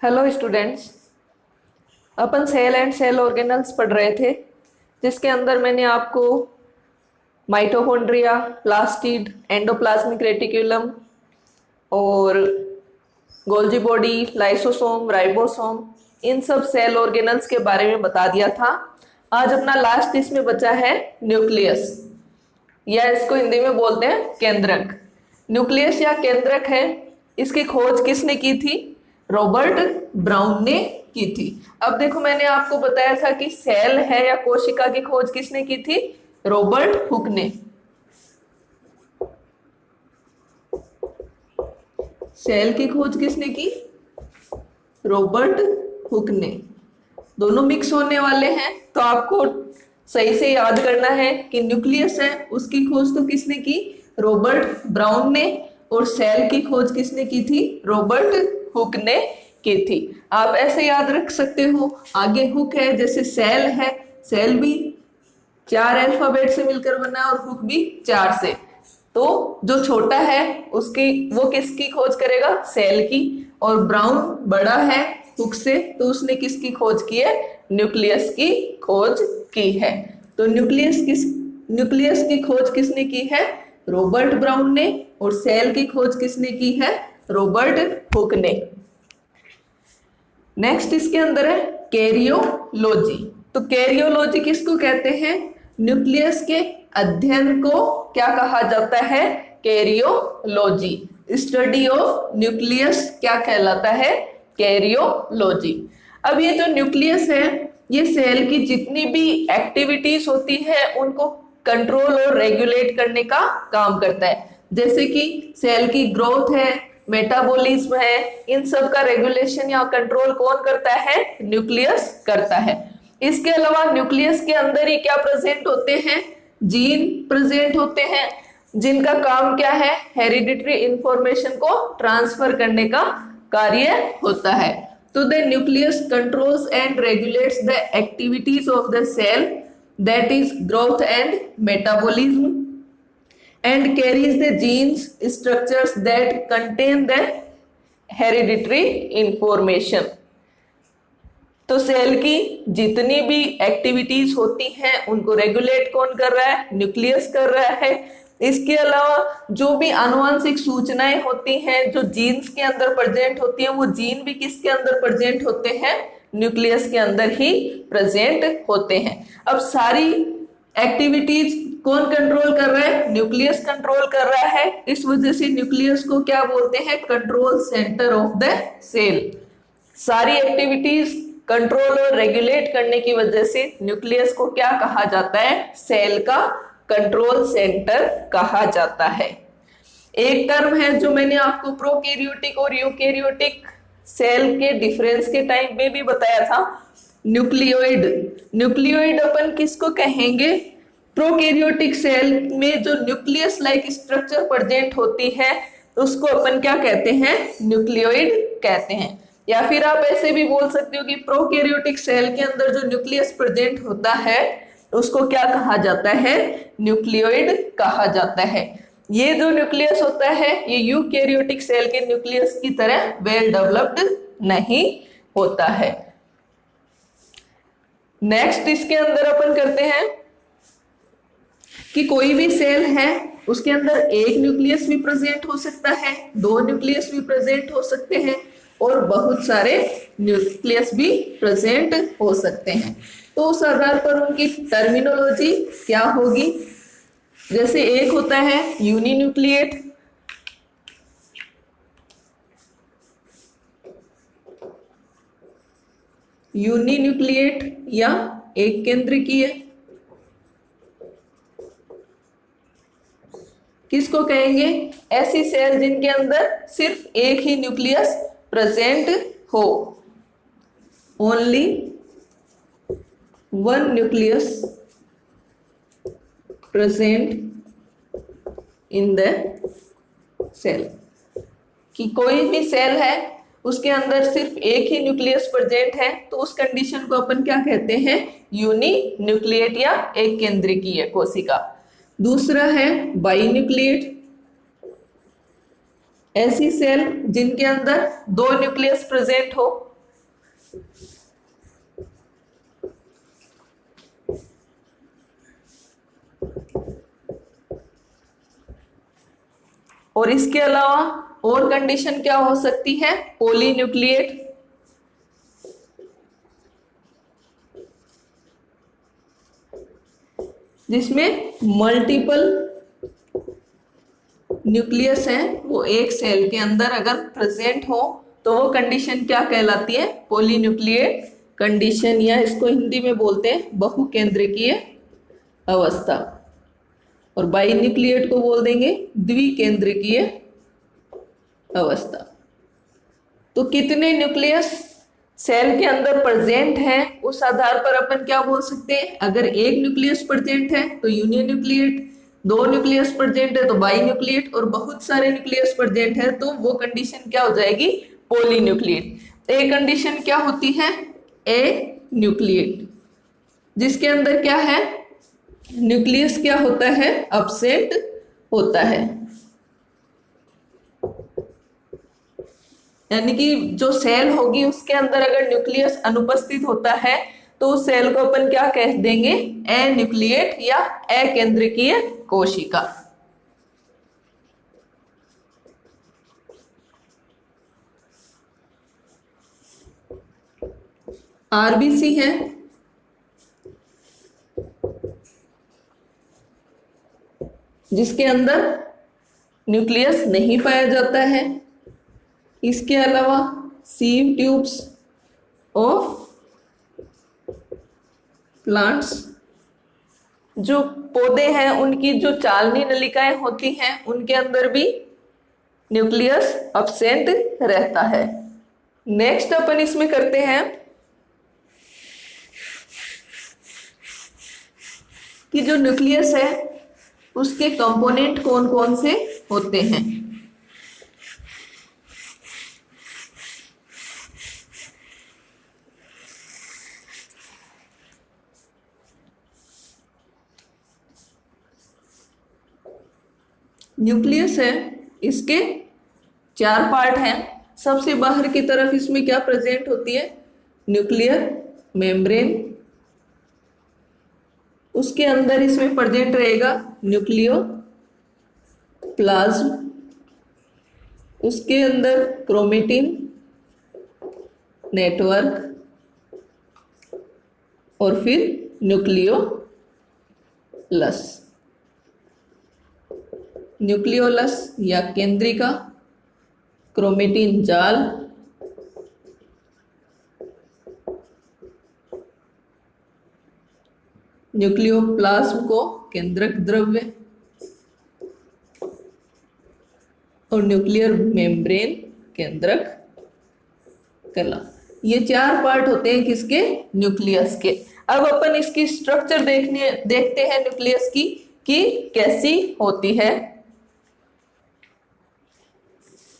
Hello students. अपन cell and cell organelles पढ़ रहे थे, जिसके अंदर मैंने आपको माइटोकॉन्ड्रिया, प्लास्टिड, एंडोप्लाज्मिक रेटिकुलम और गोल्जी बॉडी, लाइसोसोम, राइबोसोम, इन सब सेल ऑर्गेनल्स के बारे में बता दिया था। आज अपना लास्ट इसमें बचा है न्यूक्लियस, या इसको हिंदी में बोलते हैं केंद्रक। न्यूक्लियस या केंद्रक है, इसकी खोज किसने की थी? रॉबर्ट ब्राउन ने की थी। अब देखो, मैंने आपको बताया था कि सेल है या कोशिका की खोज किसने की थी? रॉबर्ट हुक ने। सेल की खोज किसने की? रॉबर्ट हुक ने। दोनों मिक्स होने वाले हैं, तो आपको सही से याद करना है कि न्यूक्लियस है उसकी खोज तो किसने की? रॉबर्ट ब्राउन ने। और सेल की खोज किसने की थी? रॉबर्ट हुक ने की थी। आप ऐसे याद रख सकते हो, आगे हुक है, जैसे सेल है, सेल भी 4 अल्फाबेट से मिलकर बना है और हुक भी 4 से। तो जो छोटा है उसकी वो किसकी खोज करेगा? सेल की। और ब्राउन बड़ा है हुक से, तो उसने किसकी खोज की है? न्यूक्लियस की खोज की है। तो न्यूक्लियस की खोज किसने की है? रॉबर्ट ब्राउन ने। और सेल की खोज किसने की है? रॉबर्ट हुक ने। नेक्स्ट इसके अंदर है कैरियोलॉजी। तो कैरियोलॉजी किसको कहते हैं? न्यूक्लियस के अध्ययन को क्या कहा जाता है? कैरियोलॉजी। स्टडी ऑफ न्यूक्लियस क्या कहलाता है? कैरियोलॉजी। अब ये जो न्यूक्लियस है, ये सेल की जितनी भी एक्टिविटीज होती है उनको कंट्रोल और रेगुलेट करने का काम करता है। जैसे कि सेल की ग्रोथ है, मेटाबॉलिज्म है, इन सब का रेगुलेशन या कंट्रोल कौन करता है? न्यूक्लियस करता है। इसके अलावा न्यूक्लियस के अंदर ही क्या प्रेजेंट होते हैं? जीन प्रेजेंट होते हैं, जिनका काम क्या है? हेरिडिटरी इंफॉर्मेशन को ट्रांसफर करने का कार्य होता है। तो the nucleus controls and regulates the activities of the cell, that is growth and metabolism, and carries the genes structures that contain the hereditary information। तो सेल की जितनी भी एक्टिविटीज होती हैं उनको रेगुलेट कौन कर रहा है? न्यूक्लियस कर रहा है। इसके अलावा जो भी आनुवंशिक सूचनाएं होती हैं जो जीन्स के अंदर प्रेजेंट होती हैं, वो जीन भी किसके अंदर प्रेजेंट होते हैं? न्यूक्लियस के अंदर ही प्रेजेंट होते हैं। अब सारी एक्टिविटीज कौन कंट्रोल कर रहा है? न्यूक्लियस कंट्रोल कर रहा है। इस वजह से न्यूक्लियस को क्या बोलते हैं? Control centre of the cell. सारी एक्टिविटीज कंट्रोल और रेगुलेट करने की वजह से न्यूक्लियस को क्या कहा जाता है? सेल का कंट्रोल सेंटर कहा जाता है। एक टर्म है जो मैंने आपको प्रोकैरियोटिक और यूकैरियोटिक सेल के डिफरेंस के टाइम में भी बताया था, न्यूक्लियोइड। न्यूक्लियोइड अपन किसको कहेंगे? प्रोकैरियोटिक सेल में जो न्यूक्लियस लाइक स्ट्रक्चर प्रेजेंट होती है उसको अपन क्या कहते हैं? न्यूक्लियोइड कहते हैं। या फिर आप ऐसे भी बोल सकते हो कि प्रोकैरियोटिक सेल के अंदर जो न्यूक्लियस प्रेजेंट होता है उसको क्या कहा जाता है? न्यूक्लियोइड कहा जाता है। ये जो न्यूक्लियस होता है ये यूकैरियोटिक सेल के न्यूक्लियस की तरह वेल डेवलप्ड नहीं होता है। नेक्स्ट इसके अंदर अपन करते हैं कि कोई भी सेल है उसके अंदर एक न्यूक्लियस भी प्रेजेंट हो सकता है, 2 न्यूक्लियस भी प्रेजेंट हो सकते हैं और बहुत सारे न्यूक्लियस भी प्रेजेंट हो सकते हैं। तो उस आधार पर उनकी टर्मिनोलॉजी क्या होगी? जैसे एक होता है यूनिन्यूक्लिएट, यूनिन्यूक्लिएट या एक केंद्रकीय। किसको कहेंगे? ऐसी सेल जिनके अंदर सिर्फ एक ही न्यूक्लियस प्रेजेंट हो, only one nucleus present in the cell. कि कोई भी सेल है उसके अंदर सिर्फ एक ही न्यूक्लियस प्रेजेंट है, तो उस कंडीशन को अपन क्या कहते हैं? यूनिन्यूक्लिएट या एक केंद्रकीय कोशिका। दूसरा है बाइन्यूक्लिएट, ऐसी सेल जिनके अंदर 2 न्यूक्लियस प्रेजेंट हो, और इसके अलावा और कंडीशन क्या हो सकती है? पॉलीन्यूक्लिएट, जिसमें मल्टीपल न्यूक्लियस है वो एक सेल के अंदर अगर प्रेजेंट हो तो वो कंडीशन क्या कहलाती है? पॉलीन्यूक्लिएट कंडीशन, या इसको हिंदी में बोलते हैं बहुकेंद्रकीय अवस्था, और बाइन्यूक्लिएट को बोल देंगे द्विकेंद्रकीय अवस्था। तो कितने न्यूक्लियस सेल के अंदर प्रेजेंट है उस आधार पर अपन क्या बोल सकते हैं? अगर एक न्यूक्लियस प्रेजेंट है तो यूनियन न्यूक्लिएट, दो न्यूक्लियस प्रेजेंट है तो बाई न्यूक्लिएट, और बहुत सारे न्यूक्लियस प्रेजेंट है तो वो कंडीशन क्या हो जाएगी? पॉलीन्यूक्लिएट। ए कंडीशन क्या होती है? ए न्यूक्लिएट, जिसके अंदर क्या है? न्यूक्लियस क्या होता है? अब्सेंट होता है, यानी कि जो सेल होगी उसके अंदर अगर न्यूक्लियस अनुपस्थित होता है तो उस सेल को अपन क्या कह देंगे? एन्यूक्लिएट या अकेंद्रकीय कोशिका। आरबीसी है जिसके अंदर न्यूक्लियस नहीं पाया जाता है। इसके अलावा सीव ट्यूब्स ऑफ प्लांट्स, जो पौधे हैं उनकी जो चालनी नलिकाएं होती हैं उनके अंदर भी न्यूक्लियस अब्सेंट रहता है। नेक्स्ट अपन इसमें करते हैं कि जो न्यूक्लियस है उसके कंपोनेंट कौन कौन से होते हैं। न्यूक्लियस है, इसके चार पार्ट हैं। सबसे बाहर की तरफ इसमें क्या प्रेजेंट होती है? Nuclear membrane. उसके अंदर इसमें प्रेजेंट रहेगा न्यूक्लियो प्लाज्म, उसके अंदर क्रोमेटिन नेटवर्क, और फिर न्यूक्लियोलस। न्यूक्लियोलस या केंद्रिका, क्रोमेटिन जाल, न्यूक्लियोप्लाज्म को केंद्रक द्रव्य, और न्यूक्लियर मेम्ब्रेन केंद्रक कला। ये चार पार्ट होते हैं किसके? न्यूक्लियस के। अब अपन इसकी स्ट्रक्चर देखते हैं न्यूक्लियस की कि कैसी होती है।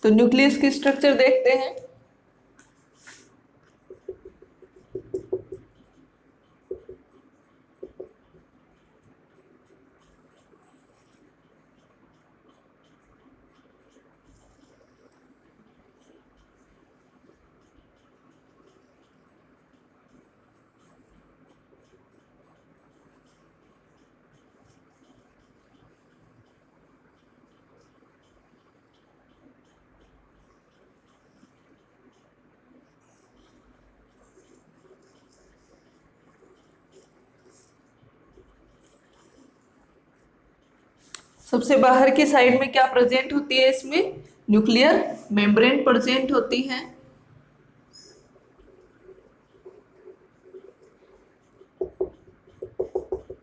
तो न्यूक्लियस की स्ट्रक्चर देखते हैं। सबसे बाहर की साइड में क्या प्रेजेंट होती है? इसमें न्यूक्लियर मेम्ब्रेन प्रेजेंट होती है।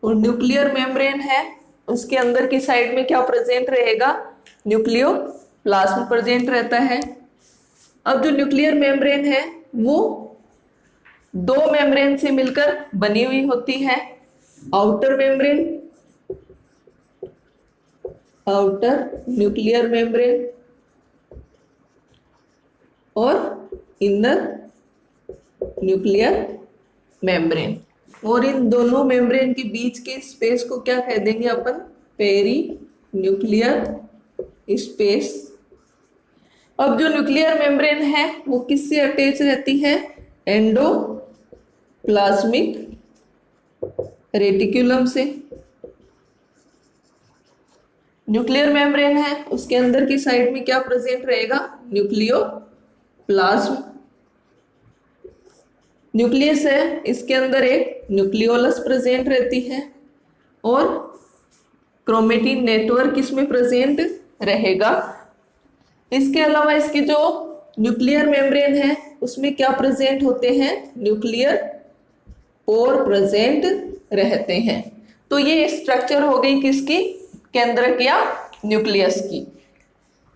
और न्यूक्लियर मेम्ब्रेन है उसके अंदर की साइड में क्या प्रेजेंट रहेगा? न्यूक्लियोप्लाज्म प्रेजेंट रहता है। अब जो न्यूक्लियर मेम्ब्रेन है वो दो मेम्ब्रेन से मिलकर बनी हुई होती है। Outer membrane, outer nuclear membrane, और इनर न्यूक्लियर मेम्ब्रेन। और इन दोनों मेम्ब्रेन के बीच के स्पेस को क्या कह देंगे अपन? Peri nuclear space. अब जो न्यूक्लियर मेम्ब्रेन है वो किससे अटैच रहती है? एंडोप्लाज्मिक रेटिकुलम से। न्यूक्लियर मेम्ब्रेन है, उसके अंदर की साइड में क्या प्रेजेंट रहेगा? न्यूक्लियोप्लाज्म। न्यूक्लियस है, इसके अंदर एक न्यूक्लियोलस प्रेजेंट रहती है और क्रोमेटिन नेटवर्क इसमें प्रेजेंट रहेगा। इसके अलावा इसकी जो न्यूक्लियर मेम्ब्रेन है उसमें क्या प्रेजेंट होते हैं? न्यूक्लियर पोर प्रेजेंट रहते हैं। तो ये स्ट्रक्चर हो गई किसकी? केंद्रक या न्यूक्लियस की।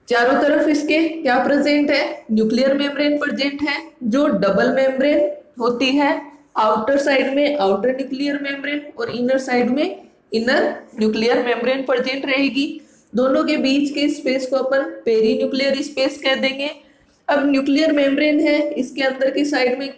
चारों तरफ इसके क्या प्रेजेंट है? न्यूक्लियर मेम्ब्रेन प्रेजेंट है, जो डबल मेम्ब्रेन होती है। आउटर साइड में आउटर न्यूक्लियर मेम्ब्रेन और इनर साइड में इनर न्यूक्लियर मेम्ब्रेन प्रेजेंट रहेगी। दोनों के बीच के स्पेस को अपन पेरी न्यूक्लियर स्पेस कह देंगे। अब न्यूक्लियर मेम्ब्रेन है, इसके अंदर की साइड में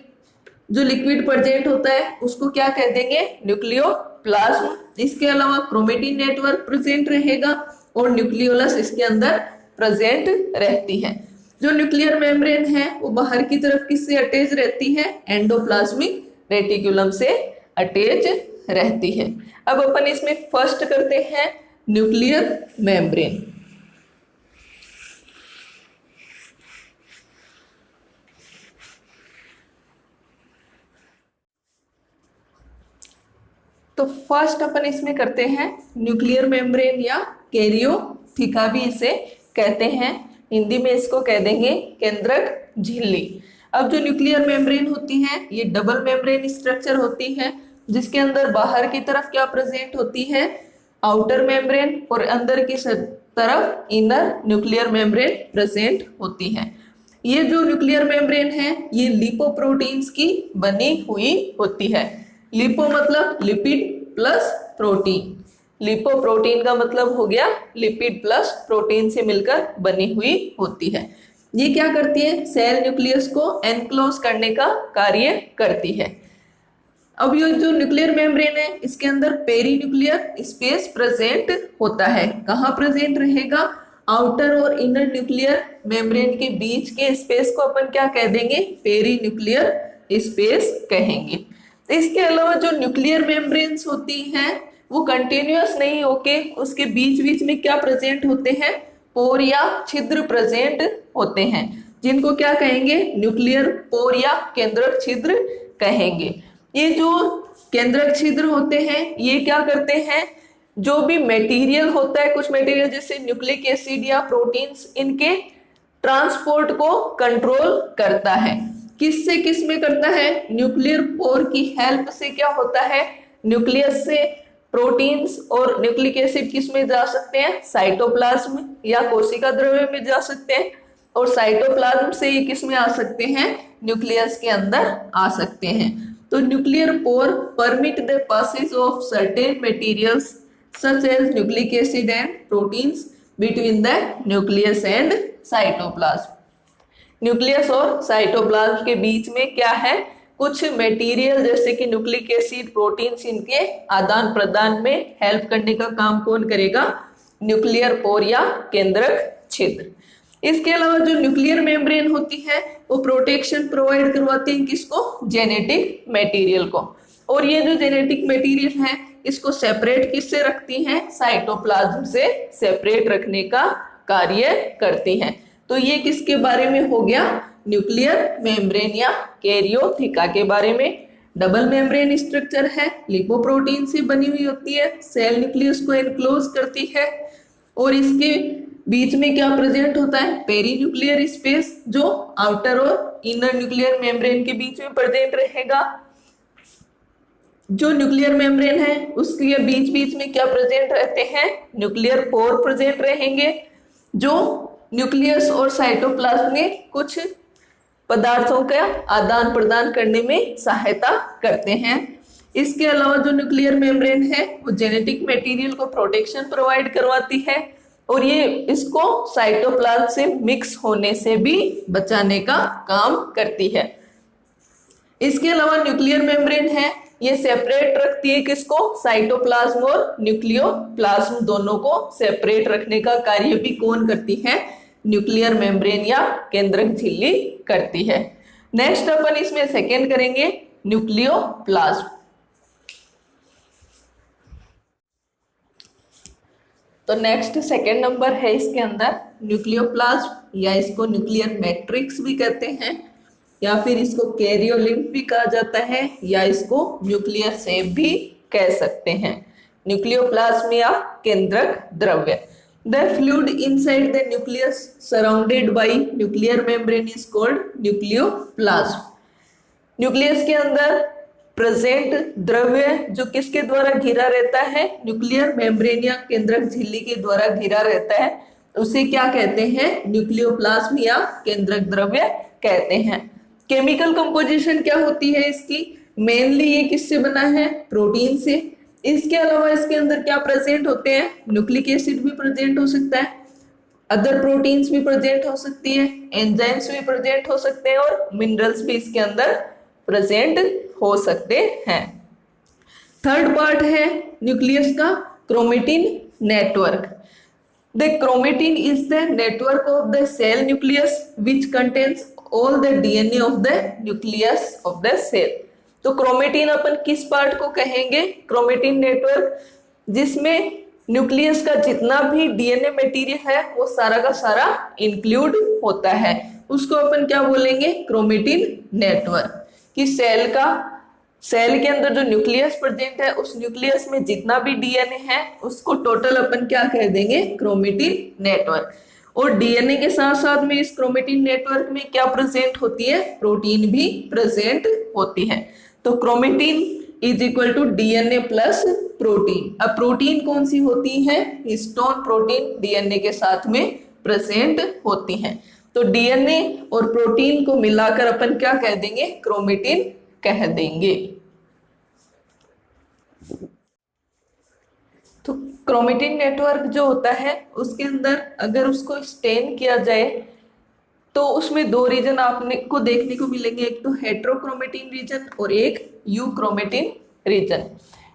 जो लिक्विड प्रेजेंट होता है उसको क्या कह देंगे? न्यूक्लियोप्लाज्म। इसके अलावा क्रोमेटिन नेटवर्क प्रेजेंट रहेगा और न्यूक्लियोलस इसके अंदर प्रेजेंट रहती है। जो न्यूक्लियर मेम्ब्रेन है वो बाहर की तरफ किससे अटैच रहती है? एंडोप्लाज्मिक रेटिकुलम से अटैच रहती है। अब अपन इसमें फर्स्ट करते हैं न्यूक्लियर मेम्ब्रेन। तो फर्स्ट अपन इसमें करते हैं न्यूक्लियर मेम्ब्रेन या कैरियोथिका भी इसे कहते हैं। हिंदी में इसको कह देंगे केंद्रक झिल्ली। अब जो न्यूक्लियर मेम्ब्रेन होती है ये डबल मेम्ब्रेन स्ट्रक्चर होती है, जिसके अंदर बाहर की तरफ क्या प्रेजेंट होती है? आउटर मेम्ब्रेन और अंदर की तरफ इनर न्यूक्लियर मेम्ब्रेन प्रेजेंट होती है। ये जो न्यूक्लियर मेम्ब्रेन है ये लिपोप्रोटीन्स की बनी हुई होती है। लिपो मतलब लिपिड प्लस प्रोटीन। लिपोप्रोटीन का मतलब हो गया लिपिड प्लस प्रोटीन से मिलकर बनी हुई होती है। ये क्या करती है? सेल न्यूक्लियस को एनक्लोज करने का कार्य करती है। अब ये जो न्यूक्लियर मेम्ब्रेन है इसके अंदर पेरी न्यूक्लियर स्पेस प्रेजेंट होता है। कहाँ प्रेजेंट रहेगा? आउटर और इनर न्यूक्लियर मेम्ब्रेन के बीच के स्पेस को अपन क्या कह देंगे? पेरी न्यूक्लियर स्पेस कहेंगे। इसके अलावा जो न्यूक्लियर मेम्ब्रेन्स होती हैं वो कंटिन्यूअस नहीं होके उसके बीच बीच में क्या प्रेजेंट होते हैं? पोर या छिद्र प्रेजेंट होते हैं, जिनको क्या कहेंगे? न्यूक्लियर पोर या केंद्रक छिद्र कहेंगे। ये जो केंद्रक छिद्र होते हैं ये क्या करते हैं? जो भी मटेरियल होता है, कुछ मटेरियल जैसे न्यूक्लिक एसिड या प्रोटीन्स, इनके ट्रांसपोर्ट को कंट्रोल करता है। किससे किस में करता है? न्यूक्लियर पोर की हेल्प से क्या होता है? न्यूक्लियस से प्रोटीन्स और न्यूक्लिक एसिड किस में जा सकते हैं? साइटोप्लाज्म या कोशिका द्रव्य में जा सकते हैं, और साइटोप्लाज्म से ये किस में आ सकते हैं? न्यूक्लियस के अंदर आ सकते हैं। तो nuclear pore permit the passage of certain materials such as nucleic acid and proteins between the nucleus and cytoplasm. Nucleus और साइटोप्लाज्म के बीच में क्या है? कुछ मटेरियल जैसे कि न्यूक्लिक एसिड, प्रोटीन्स, इनके आदान प्रदान में हेल्प करने का काम कौन करेगा? न्यूक्लियर पोर या केंद्रक छिद्र। इसके अलावा जो न्यूक्लियर मेम्ब्रेन होती है वो प्रोटेक्शन प्रोवाइड करवाती है किसको? जेनेटिक मटेरियल को। और ये जो जेनेटिक मटेरियल है इसको सेपरेट किससे रखती हैं? साइटोप्लाज्म से सेपरेट रखने का कार्य करती हैं। तो ये किसके बारे में हो गया? न्यूक्लियर मेम्ब्रेन या कैरियोथिका के बारे में। डबल मेम्ब्रेन स्ट्रक्चर है, लिपोप्रोटीन से बनी हुई होती है, सेल न्यूक्लियस को एनक्लोज करती है और इसके बीच में क्या प्रेजेंट होता है? पेरी न्यूक्लियर स्पेस, जो आउटर और इनर न्यूक्लियर मेम्ब्रेन के बीच में प्रेजेंट रहेगा। जो न्यूक्लियर मेम्ब्रेन है उसके बीच बीच में क्या प्रेजेंट रहते हैं? न्यूक्लियर पोर प्रेजेंट रहेंगे, जो न्यूक्लियस और साइटोप्लाज्म में कुछ पदार्थों का आदान प्रदान करने में सहायता करते हैं। इसके अलावा जो न्यूक्लियर मेम्ब्रेन है वो जेनेटिक मटेरियल को प्रोटेक्शन प्रोवाइड करवाती है और ये इसको साइटोप्लाज्म से मिक्स होने से भी बचाने का काम करती है। इसके अलावा न्यूक्लियर मेम्ब्रेन है ये सेपरेट रखती है किसको? साइटोप्लाज्म और न्यूक्लियोप्लाज्म दोनों को सेपरेट रखने का कार्य भी कौन करती है? न्यूक्लियर मेम्ब्रेन या केंद्रक झिल्ली करती है। नेक्स्ट अपन इसमें सेकेंड करेंगे न्यूक्लियोप्लाज्म। तो नेक्स्ट सेकेंड नंबर है इसके अंदर न्यूक्लियोप्लाज्म, या इसको न्यूक्लियर मैट्रिक्स भी कहते हैं, या फिर इसको कैरियोलिम्फ भी कहा जाता है, या इसको न्यूक्लियर सेप भी कह सकते हैं। न्यूक्लियोप्लाज्म या केंद्रक द्रव्य। The fluid inside the nucleus surrounded by nuclear membrane is called nucleoplasm। Nucleus के अंदर प्रेजेंट द्रव्य जो किसके द्वारा घिरा रहता है, न्यूक्लियर मेम्ब्रेन या केंद्रक झिल्ली के द्वारा घिरा रहता है, उसे क्या कहते हैं, न्यूक्लियोप्लाज्म या केंद्रक द्रव्य कहते हैं। केमिकल कंपोजिशन क्या होती है इसकी, मेनली ये किससे बना है, प्रोटीन से। इसके अलावा इसके अंदर क्या प्रेजेंट होते हैं, न्यूक्लिक एसिड भी प्रेजेंट हो सकता है, अदर प्रोटीन्स भी प्रेजेंट हो सकती है, एंजाइम्स भी प्रेजेंट हो सकते हैं, और मिनरल्स भी इसके अंदर प्रेजेंट हो सकते हैं। थर्ड पार्ट है न्यूक्लियस का chromatin network. The chromatin is the network of the cell nucleus which contains all the DNA of the nucleus of the cell. तो क्रोमेटिन अपन किस पार्ट को कहेंगे, क्रोमेटिन नेटवर्क, जिसमें न्यूक्लियस का जितना भी डीएनए मटेरियल है वो सारा का सारा इंक्लूड होता है, उसको अपन क्या बोलेंगे, क्रोमेटिन नेटवर्क। कि सेल के अंदर जो न्यूक्लियस प्रेजेंट है उस न्यूक्लियस में जितना भी डीएनए है उसको टोटल अपन क्या कह देंगे, क्रोमेटिन नेटवर्क। और डीएनए के साथ साथ में इस क्रोमेटिन नेटवर्क में क्या प्रेजेंट होती है, प्रोटीन भी प्रेजेंट होती है। तो chromatin is equal to DNA plus protein. अब प्रोटीन कौन सी होती है, हिस्टोन प्रोटीन डीएनए के साथ में प्रेजेंट होती हैं। तो डीएनए और प्रोटीन को मिलाकर अपन क्या कह देंगे, क्रोमेटिन कह देंगे। तो क्रोमेटिन नेटवर्क जो होता है उसके अंदर अगर उसको स्टेन किया जाए तो उसमें दो रीजन आपने को देखने को मिलेंगे, एक तो हेट्रोक्रोमेटिन रीजन और एक यूक्रोमेटिन रीजन।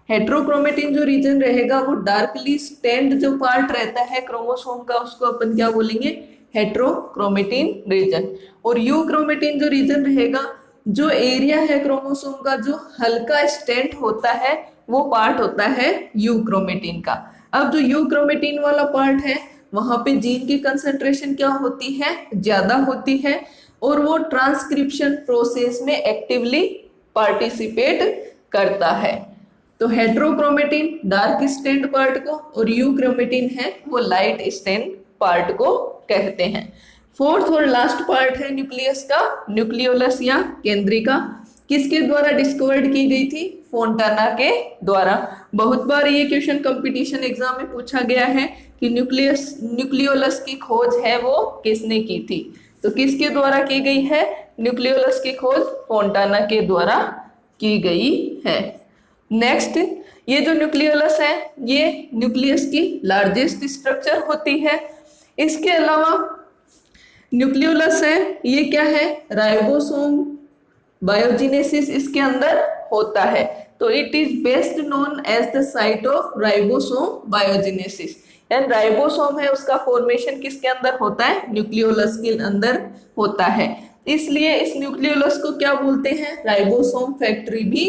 हेट्रोक्रोमेटिन जो रीजन रहेगा वो डार्कली स्टेन्ड जो पार्ट रहता है क्रोमोसोम का उसको अपन क्या बोलेंगे, हेट्रोक्रोमेटिन रीजन। और यूक्रोमेटिन जो रीजन रहेगा, जो एरिया है क्रोमोसोम का जो हल्का स्टेंट होता है वो पार्ट होता है यूक्रोमेटिन का। अब जो यूक्रोमेटिन वाला पार्ट है वहां पे जीन की कंसंट्रेशन क्या होती है, ज्यादा होती है, और वो ट्रांसक्रिप्शन प्रोसेस में एक्टिवली पार्टिसिपेट करता है। तो हेट्रोक्रोमेटिन डार्क स्टेन्ड पार्ट को और यूक्रोमेटिन है वो लाइट स्टेन्ड पार्ट को कहते हैं। फोर्थ और लास्ट पार्ट है न्यूक्लियस का, न्यूक्लियोलस या केंद्रिका। किसके द्वारा डिस्कवर्ड की गई थी, फोंटाना के द्वारा। बहुत बार ये क्वेश्चन कंपटीशन एग्जाम में पूछा गया है कि न्यूक्लियोलस की खोज है वो किसने की थी। तो किसके द्वारा की गई है, न्यूक्लियोलस की खोज फोंटाना के द्वारा की गई है। नेक्स्ट, ये जो न्यूक्लियोलस है ये न्यूक्लियस की लार्जेस्ट स्ट्रक्चर होती है। इसके अलावा न्यूक्लियोलस है ये क्या है, राइबोसोम बायोजेनेसिस इसके अंदर होता है। तो it is best known as the site of ribosome biogenesis. And ribosome है उसका फॉर्मेशन किसके अंदर होता है, न्यूक्लियोलस के अंदर होता है। इसलिए इस न्यूक्लियोलस को क्या बोलते हैं, राइबोसोम फैक्ट्री भी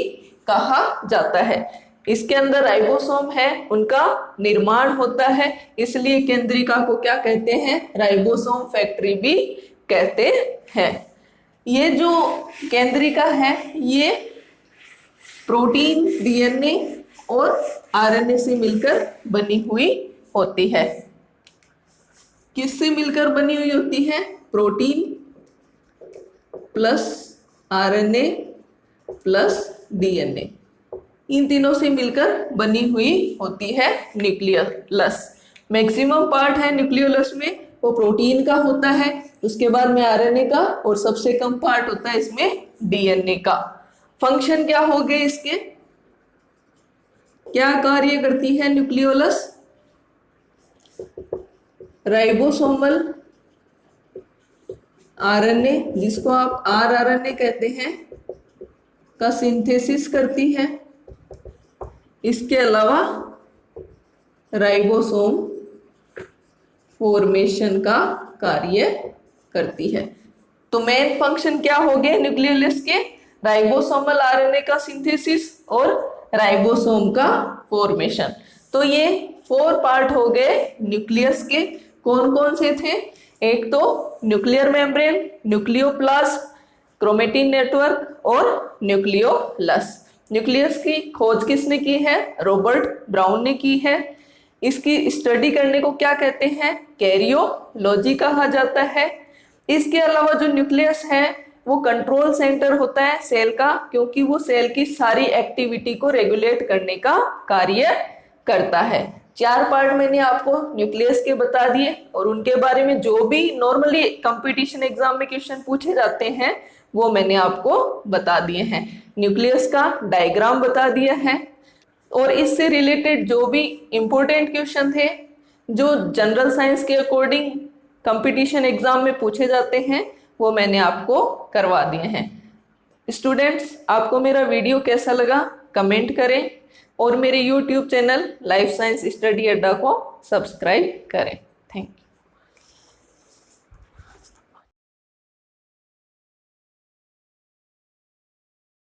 कहा जाता है। इसके अंदर राइबोसोम है उनका निर्माण होता है, इसलिए केंद्रिका को क्या कहते हैं, राइबोसोम फैक्ट्री भी कहते हैं। ये जो केंद्रिका है ये प्रोटीन, डीएनए और आरएनए से मिलकर बनी हुई होती है। किससे मिलकर बनी हुई होती है, protein plus RNA plus DNA, इन तीनों से मिलकर बनी हुई होती है न्यूक्लियोलस। मैक्सिमम पार्ट है न्यूक्लियोलस में वो प्रोटीन का होता है, उसके बाद में आरएनए का, और सबसे कम पार्ट होता है इसमें डीएनए का। फंक्शन क्या हो गए इसके, क्या कार्य करती है न्यूक्लियोलस, राइबोसोमल आरएनए जिसको आप आरआरएनए कहते हैं का सिंथेसिस करती है। इसके अलावा राइबोसोम फॉर्मेशन का कार्य करती है। तो मेन फंक्शन क्या हो गए न्यूक्लियोलस के? राइबोसोमल आरएनए का सिंथेसिस और राइबोसोम का फॉर्मेशन। तो ये 4 पार्ट हो गए न्यूक्लियस के। कौन कौन से थे? एक तो न्यूक्लियर मेम्ब्रेन, न्यूक्लियोप्लास्ट, क्रोमेटिन नेटवर्क और न्यूक्लियोलस। न्यूक्लियस की खोज किसने की है? रॉबर्ट ब्राउन ने की है। इसकी स्टडी करने को क्या कहते हैं? कैरियोलॉजी कहा जाता है। इसके अलावा जो न्यूक्लियस है वो कंट्रोल सेंटर होता है सेल का, क्योंकि वो सेल की सारी एक्टिविटी को रेगुलेट करने का कार्य करता है। 4 पार्ट मैंने आपको न्यूक्लियस के बता दिए और उनके बारे में जो भी नॉर्मली कंपटीशन एग्जाम में क्वेश्चन पूछे जाते हैं वो मैंने आपको बता दिए हैं। न्यूक्लियस का डायग्राम बता दिया है और इससे रिलेटेड जो भी इंपॉर्टेंट क्वेश्चन थे जो जनरल साइंस के अकॉर्डिंग कंपटीशन एग्जाम में पूछे जाते हैं वो मैंने आपको करवा दिए हैं। स्टूडेंट्स, आपको मेरा वीडियो कैसा लगा कमेंट करें और मेरे YouTube channel life science study अड्डा को सब्सक्राइब करें। Thank you.